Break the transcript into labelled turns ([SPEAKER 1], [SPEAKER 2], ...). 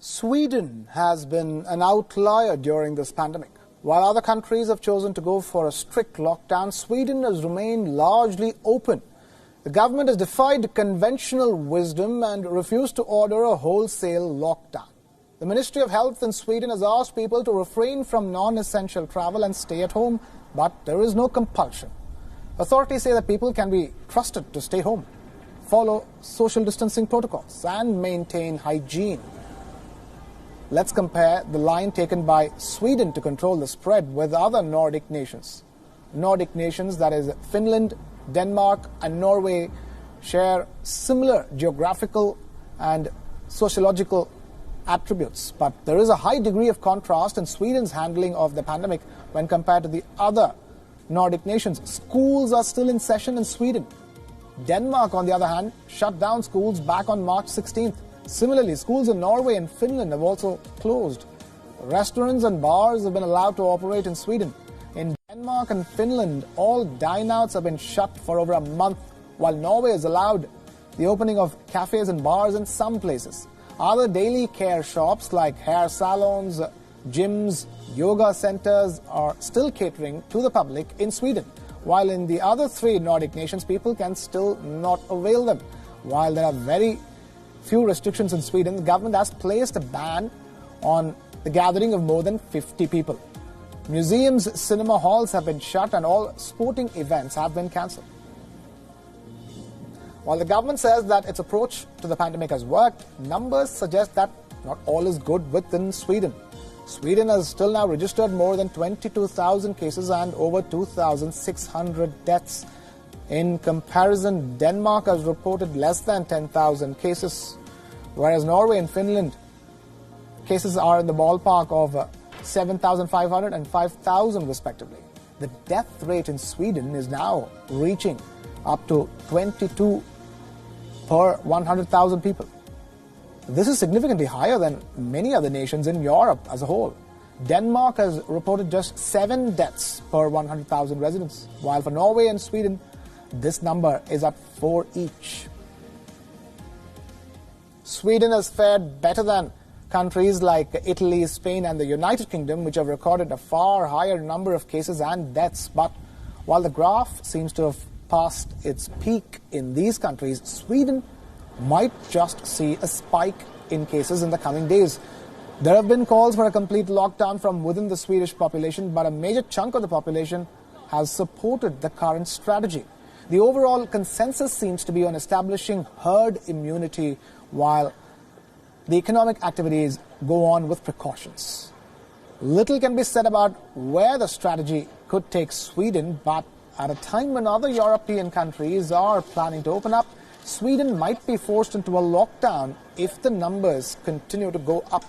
[SPEAKER 1] Sweden has been an outlier during this pandemic. While other countries have chosen to go for a strict lockdown, Sweden has remained largely open. The government has defied conventional wisdom and refused to order a wholesale lockdown. The Ministry of Health in Sweden has asked people to refrain from non-essential travel and stay at home, but there is no compulsion. Authorities say that people can be trusted to stay home, follow social distancing protocols and maintain hygiene. Let's compare the line taken by Sweden to control the spread with other Nordic nations. Nordic nations, that is Finland, Denmark and Norway, share similar geographical and sociological attributes. But there is a high degree of contrast in Sweden's handling of the pandemic when compared to the other Nordic nations. Schools are still in session in Sweden. Denmark, on the other hand, shut down schools back on March 16th. Similarly, schools in Norway and Finland have also closed. Restaurants and bars have been allowed to operate in Sweden. In Denmark and Finland, all dine-outs have been shut for over a month, while Norway has allowed the opening of cafes and bars in some places. Other daily care shops like hair salons, gyms, yoga centers are still catering to the public in Sweden, while in the other three Nordic nations, people can still not avail them. While there are very few restrictions in Sweden, the government has placed a ban on the gathering of more than 50 people. Museums, cinema halls have been shut and all sporting events have been cancelled. While the government says that its approach to the pandemic has worked, numbers suggest that not all is good within Sweden. Sweden has still now registered more than 22,000 cases and over 2,600 deaths. In comparison, Denmark has reported less than 10,000 cases, whereas Norway and Finland cases are in the ballpark of 7,500 and 5,000 respectively. The death rate in Sweden is now reaching up to 22 per 100,000 people. This is significantly higher than many other nations in Europe as a whole. Denmark has reported just 7 deaths per 100,000 residents, while for Norway and Sweden, this number is at 4 each. Sweden has fared better than countries like Italy, Spain and the United Kingdom, which have recorded a far higher number of cases and deaths. But while the graph seems to have passed its peak in these countries, Sweden might just see a spike in cases in the coming days. There have been calls for a complete lockdown from within the Swedish population, but a major chunk of the population has supported the current strategy. The overall consensus seems to be on establishing herd immunity while the economic activities go on with precautions. Little can be said about where the strategy could take Sweden, but at a time when other European countries are planning to open up, Sweden might be forced into a lockdown if the numbers continue to go up.